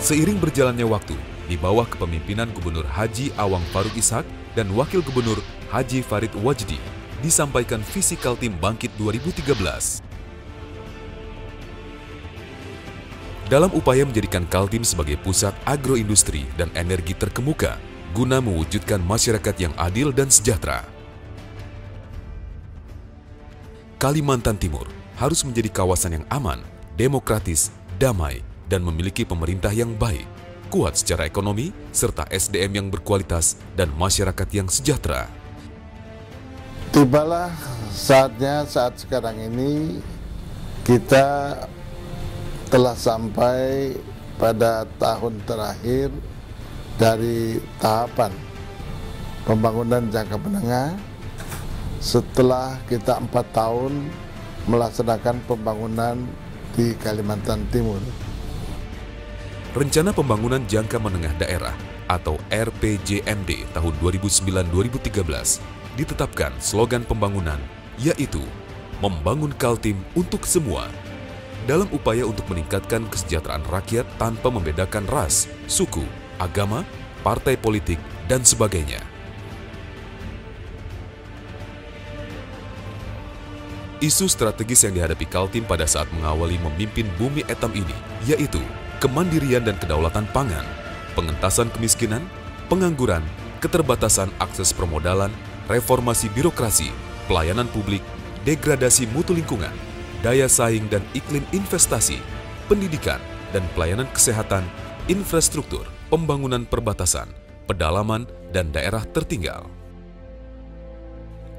Seiring berjalannya waktu, di bawah kepemimpinan Gubernur Haji Awang Faruk Ishak dan Wakil Gubernur Haji Farid Wajdi, disampaikan visi Kaltim Bangkit 2013. Dalam upaya menjadikan Kaltim sebagai pusat agroindustri dan energi terkemuka, guna mewujudkan masyarakat yang adil dan sejahtera. Kalimantan Timur harus menjadi kawasan yang aman, demokratis, damai, dan memiliki pemerintah yang baik, kuat secara ekonomi, serta SDM yang berkualitas dan masyarakat yang sejahtera. Tibalah saatnya saat sekarang ini kita telah sampai pada tahun terakhir dari tahapan pembangunan jangka menengah setelah kita 4 tahun melaksanakan pembangunan di Kalimantan Timur. Rencana Pembangunan Jangka Menengah Daerah atau RPJMD tahun 2009-2013 ditetapkan slogan pembangunan yaitu membangun Kaltim untuk semua, dalam upaya untuk meningkatkan kesejahteraan rakyat tanpa membedakan ras, suku, agama, partai politik, dan sebagainya. Isu strategis yang dihadapi Kaltim pada saat mengawali memimpin bumi etam ini yaitu kemandirian dan kedaulatan pangan, pengentasan kemiskinan, pengangguran, keterbatasan akses permodalan, reformasi birokrasi, pelayanan publik, degradasi mutu lingkungan, daya saing dan iklim investasi, pendidikan dan pelayanan kesehatan, infrastruktur, pembangunan perbatasan, pedalaman, dan daerah tertinggal.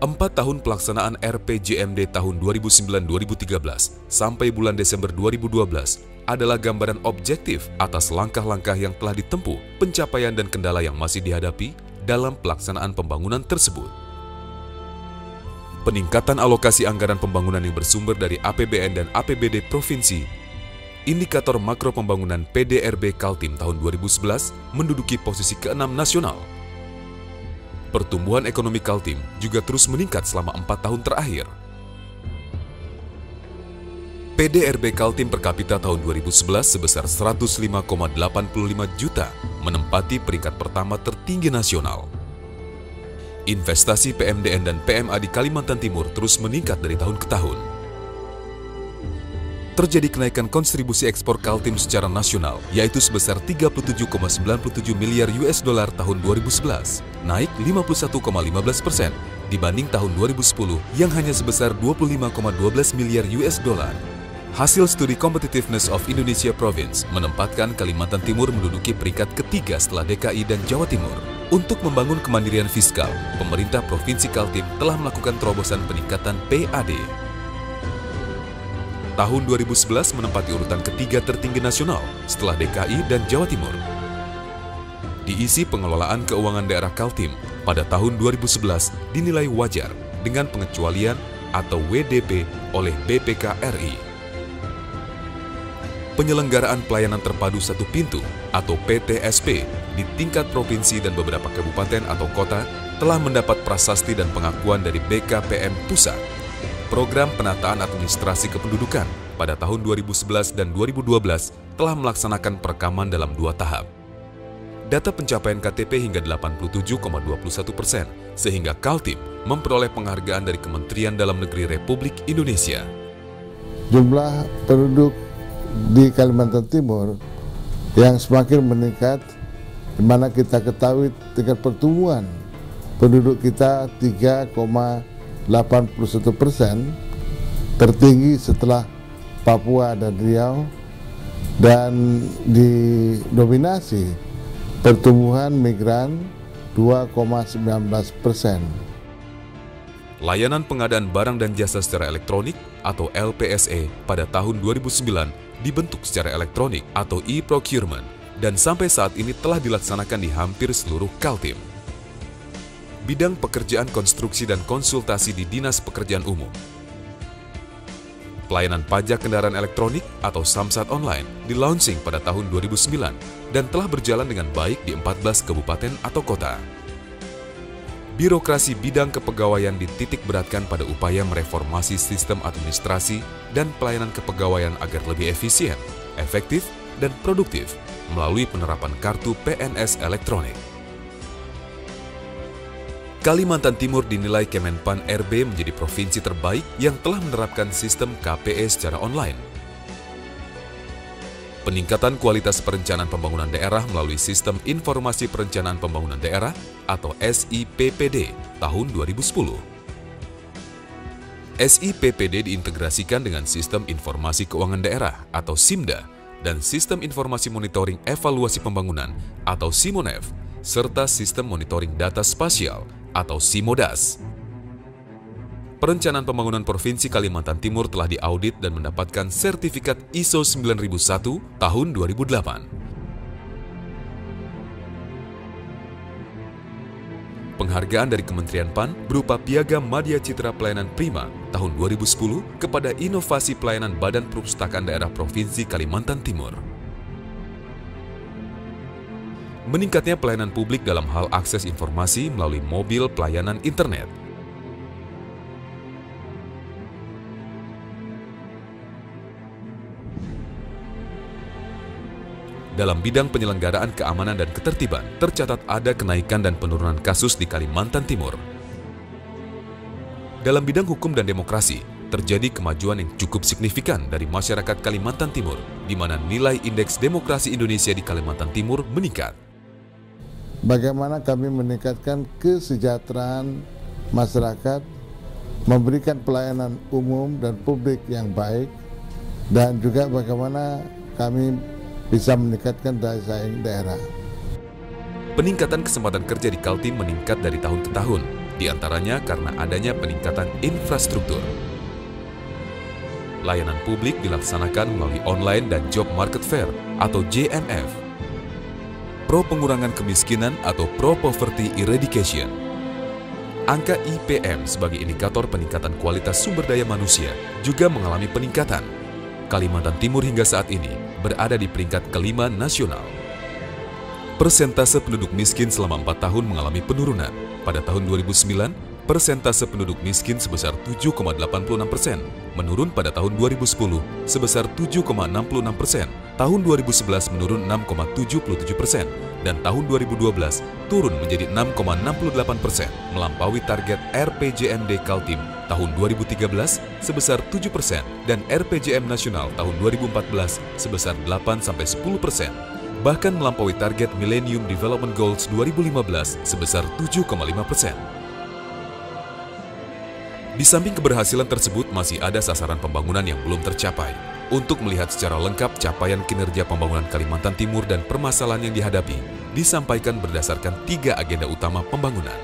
4 tahun pelaksanaan RPJMD tahun 2009-2013 sampai bulan Desember 2012 adalah gambaran objektif atas langkah-langkah yang telah ditempuh, pencapaian dan kendala yang masih dihadapi dalam pelaksanaan pembangunan tersebut. Peningkatan alokasi anggaran pembangunan yang bersumber dari APBN dan APBD Provinsi, indikator makro pembangunan PDRB Kaltim tahun 2011 menduduki posisi ke-6 nasional. Pertumbuhan ekonomi Kaltim juga terus meningkat selama 4 tahun terakhir. PDRB Kaltim per kapita tahun 2011 sebesar 105,85 juta, menempati peringkat pertama tertinggi nasional. Investasi PMDN dan PMA di Kalimantan Timur terus meningkat dari tahun ke tahun. Terjadi kenaikan kontribusi ekspor Kaltim secara nasional, yaitu sebesar 37,97 miliar US dollar tahun 2011, naik 51,15% dibanding tahun 2010 yang hanya sebesar 25,12 miliar US dollar. Hasil studi Competitiveness of Indonesia Province menempatkan Kalimantan Timur menduduki peringkat ketiga setelah DKI dan Jawa Timur. Untuk membangun kemandirian fiskal, pemerintah Provinsi Kaltim telah melakukan terobosan peningkatan PAD. Tahun 2011 menempati urutan ketiga tertinggi nasional setelah DKI dan Jawa Timur. Diisi pengelolaan keuangan daerah Kaltim pada tahun 2011 dinilai wajar dengan pengecualian atau WDP oleh BPK RI. Penyelenggaraan pelayanan terpadu satu pintu atau PTSP di tingkat provinsi dan beberapa kabupaten atau kota telah mendapat prasasti dan pengakuan dari BKPM Pusat. Program penataan administrasi kependudukan pada tahun 2011 dan 2012 telah melaksanakan perekaman dalam 2 tahap. Data pencapaian KTP hingga 87,21%, sehingga Kaltim memperoleh penghargaan dari Kementerian Dalam Negeri Republik Indonesia. Jumlah penduduk di Kalimantan Timur yang semakin meningkat, di mana kita ketahui tingkat pertumbuhan penduduk kita 3,81%, tertinggi setelah Papua dan Riau, dan didominasi pertumbuhan migran 2,19%. Layanan pengadaan barang dan jasa secara elektronik atau LPSE pada tahun 2009 dibentuk secara elektronik atau e-procurement dan sampai saat ini telah dilaksanakan di hampir seluruh Kaltim. Bidang pekerjaan konstruksi dan konsultasi di Dinas Pekerjaan Umum. Pelayanan pajak kendaraan elektronik atau Samsat Online di-launching pada tahun 2009 dan telah berjalan dengan baik di 14 kabupaten atau kota. Birokrasi bidang kepegawaian dititik beratkan pada upaya mereformasi sistem administrasi dan pelayanan kepegawaian agar lebih efisien, efektif, dan produktif, melalui penerapan kartu PNS elektronik. Kalimantan Timur dinilai Kemenpan RB menjadi provinsi terbaik yang telah menerapkan sistem KPE secara online. Peningkatan kualitas perencanaan pembangunan daerah melalui Sistem Informasi Perencanaan Pembangunan Daerah atau SIPPD tahun 2010. SIPPD diintegrasikan dengan Sistem Informasi Keuangan Daerah atau SIMDA dan Sistem Informasi Monitoring Evaluasi Pembangunan atau SIMONEV, serta Sistem Monitoring Data Spasial atau SIMODAS. Perencanaan Pembangunan Provinsi Kalimantan Timur telah diaudit dan mendapatkan sertifikat ISO 9001 tahun 2008. Penghargaan dari Kementerian PAN berupa Piagam Madya Citra Pelayanan Prima tahun 2010 kepada Inovasi Pelayanan Badan Perpustakaan Daerah Provinsi Kalimantan Timur. Meningkatnya pelayanan publik dalam hal akses informasi melalui mobil pelayanan internet. Dalam bidang penyelenggaraan keamanan dan ketertiban, tercatat ada kenaikan dan penurunan kasus di Kalimantan Timur. Dalam bidang hukum dan demokrasi, terjadi kemajuan yang cukup signifikan dari masyarakat Kalimantan Timur, di mana nilai indeks demokrasi Indonesia di Kalimantan Timur meningkat. Bagaimana kami meningkatkan kesejahteraan masyarakat, memberikan pelayanan umum dan publik yang baik, dan juga bagaimana kami bisa meningkatkan daya saing daerah. Peningkatan kesempatan kerja di Kaltim meningkat dari tahun ke tahun, diantaranya karena adanya peningkatan infrastruktur. Layanan publik dilaksanakan melalui online dan job market fair atau JMF. Pro pengurangan kemiskinan atau Pro Poverty Eradication. Angka IPM sebagai indikator peningkatan kualitas sumber daya manusia juga mengalami peningkatan. Kalimantan Timur hingga saat ini berada di peringkat kelima nasional. Persentase penduduk miskin selama 4 tahun mengalami penurunan. Pada tahun 2009, persentase penduduk miskin sebesar 7,86%, menurun pada tahun 2010 sebesar 7,66%, tahun 2011 menurun 6,77%, dan tahun 2012 turun menjadi 6,68%, melampaui target RPJMD Kaltim tahun 2013 sebesar 7% dan RPJM Nasional tahun 2014 sebesar 8-10%, bahkan melampaui target Millennium Development Goals 2015 sebesar 7,5%. Di samping keberhasilan tersebut, masih ada sasaran pembangunan yang belum tercapai. Untuk melihat secara lengkap capaian kinerja pembangunan Kalimantan Timur dan permasalahan yang dihadapi, disampaikan berdasarkan 3 agenda utama pembangunan.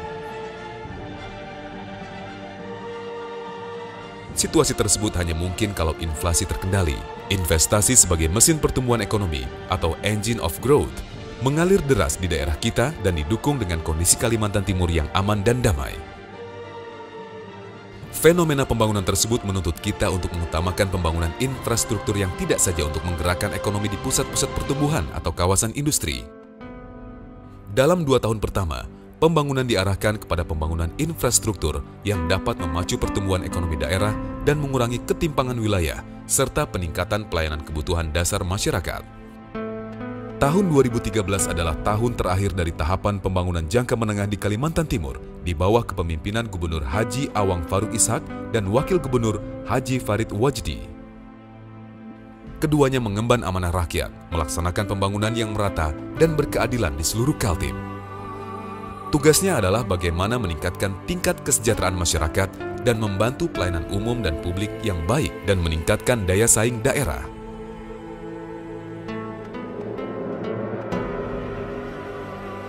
Situasi tersebut hanya mungkin kalau inflasi terkendali, investasi sebagai mesin pertumbuhan ekonomi atau engine of growth mengalir deras di daerah kita dan didukung dengan kondisi Kalimantan Timur yang aman dan damai. Fenomena pembangunan tersebut menuntut kita untuk mengutamakan pembangunan infrastruktur yang tidak saja untuk menggerakkan ekonomi di pusat-pusat pertumbuhan atau kawasan industri. Dalam 2 tahun pertama, pembangunan diarahkan kepada pembangunan infrastruktur yang dapat memacu pertumbuhan ekonomi daerah dan mengurangi ketimpangan wilayah, serta peningkatan pelayanan kebutuhan dasar masyarakat. Tahun 2013 adalah tahun terakhir dari tahapan pembangunan jangka menengah di Kalimantan Timur di bawah kepemimpinan Gubernur Haji Awang Faruk Ishak dan Wakil Gubernur Haji Farid Wajdi. Keduanya mengemban amanah rakyat, melaksanakan pembangunan yang merata dan berkeadilan di seluruh Kaltim. Tugasnya adalah bagaimana meningkatkan tingkat kesejahteraan masyarakat dan membantu pelayanan umum dan publik yang baik dan meningkatkan daya saing daerah.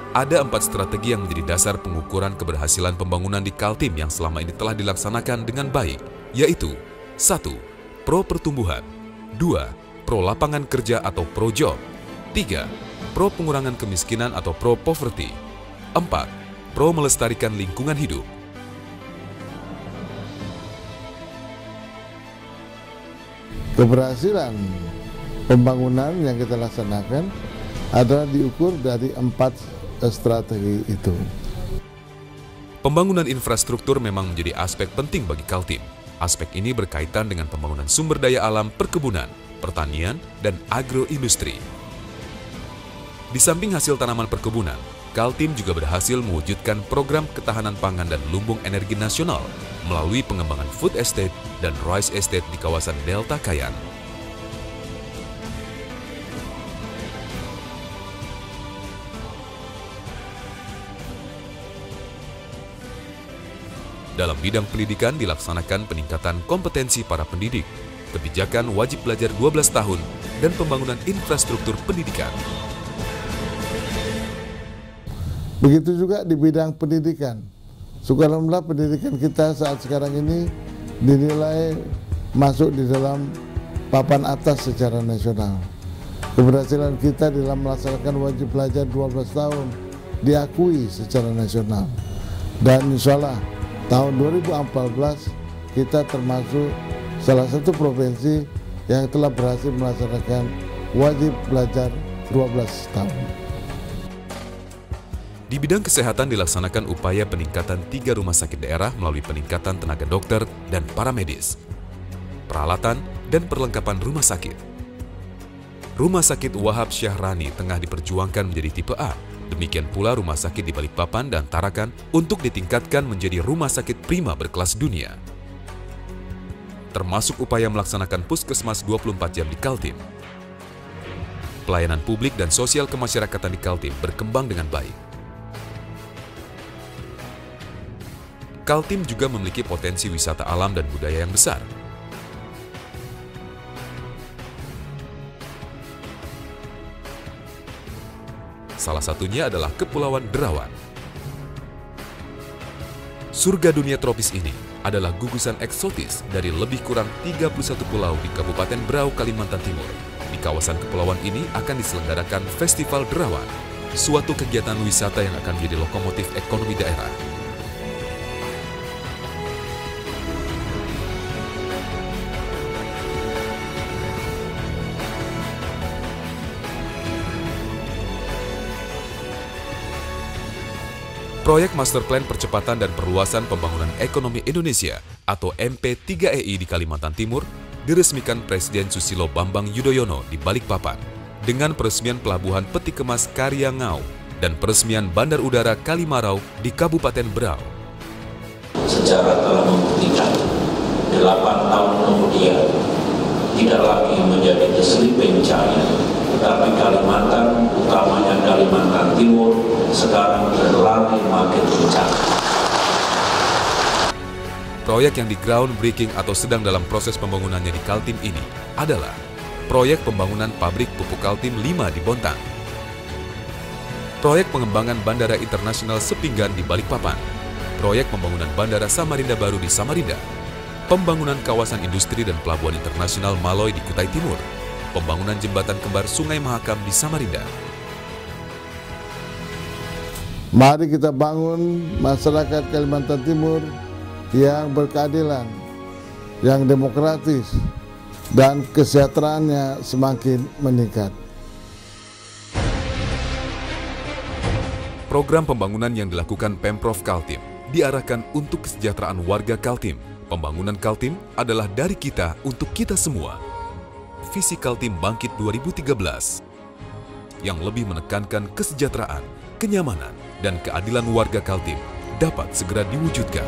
Ada 4 strategi yang menjadi dasar pengukuran keberhasilan pembangunan di Kaltim yang selama ini telah dilaksanakan dengan baik, yaitu 1. Pro pertumbuhan, 2. Pro lapangan kerja atau pro job, 3. Pro pengurangan kemiskinan atau pro poverty, 4. Pro melestarikan lingkungan hidup. Keberhasilan pembangunan yang kita laksanakan adalah diukur dari 4 strategi itu. Pembangunan infrastruktur memang menjadi aspek penting bagi Kaltim. Aspek ini berkaitan dengan pembangunan sumber daya alam perkebunan, pertanian, dan agroindustri. Di samping hasil tanaman perkebunan, Kaltim juga berhasil mewujudkan program ketahanan pangan dan lumbung energi nasional melalui pengembangan food estate dan rice estate di kawasan Delta Kayan. Dalam bidang pendidikan dilaksanakan peningkatan kompetensi para pendidik, kebijakan wajib belajar 12 tahun, dan pembangunan infrastruktur pendidikan. Begitu juga di bidang pendidikan. Alhamdulillah pendidikan kita saat sekarang ini dinilai masuk di dalam papan atas secara nasional. Keberhasilan kita dalam melaksanakan wajib belajar 12 tahun diakui secara nasional. Dan insya Allah tahun 2014 kita termasuk salah satu provinsi yang telah berhasil melaksanakan wajib belajar 12 tahun. Di bidang kesehatan dilaksanakan upaya peningkatan 3 rumah sakit daerah melalui peningkatan tenaga dokter dan paramedis, peralatan, dan perlengkapan rumah sakit. Rumah sakit Wahab Syahrani tengah diperjuangkan menjadi tipe A. Demikian pula rumah sakit di Balikpapan dan Tarakan untuk ditingkatkan menjadi rumah sakit prima berkelas dunia. Termasuk upaya melaksanakan puskesmas 24 jam di Kaltim. Pelayanan publik dan sosial kemasyarakatan di Kaltim berkembang dengan baik. Kaltim juga memiliki potensi wisata alam dan budaya yang besar. Salah satunya adalah Kepulauan Derawan. Surga dunia tropis ini adalah gugusan eksotis dari lebih kurang 31 pulau di Kabupaten Berau, Kalimantan Timur. Di kawasan kepulauan ini akan diselenggarakan Festival Derawan, suatu kegiatan wisata yang akan menjadi lokomotif ekonomi daerah. Proyek Master Plan Percepatan dan Perluasan Pembangunan Ekonomi Indonesia atau MP3EI di Kalimantan Timur diresmikan Presiden Susilo Bambang Yudhoyono di Balikpapan dengan peresmian Pelabuhan Peti Kemas Karyangau dan peresmian Bandar Udara Kalimarau di Kabupaten Berau. Sejarah telah membuktikan 8 tahun kemudian tidak lagi menjadi the sleeping giant, tetapi Kalimantan, utamanya Kalimantan Timur, sekarang berlari makin kencang. Proyek yang di groundbreaking atau sedang dalam proses pembangunannya di Kaltim ini adalah proyek pembangunan pabrik pupuk Kaltim 5 di Bontang, proyek pengembangan Bandara Internasional Sepinggan di Balikpapan, proyek pembangunan Bandara Samarinda Baru di Samarinda, pembangunan kawasan industri dan pelabuhan internasional Maloy di Kutai Timur, pembangunan jembatan kembar Sungai Mahakam di Samarinda. Mari kita bangun masyarakat Kalimantan Timur yang berkeadilan, yang demokratis, dan kesejahteraannya semakin meningkat. Program pembangunan yang dilakukan Pemprov Kaltim diarahkan untuk kesejahteraan warga Kaltim. Pembangunan Kaltim adalah dari kita untuk kita semua. Visi Kaltim Bangkit 2013 yang lebih menekankan kesejahteraan, kenyamanan, dan keadilan warga Kaltim dapat segera diwujudkan.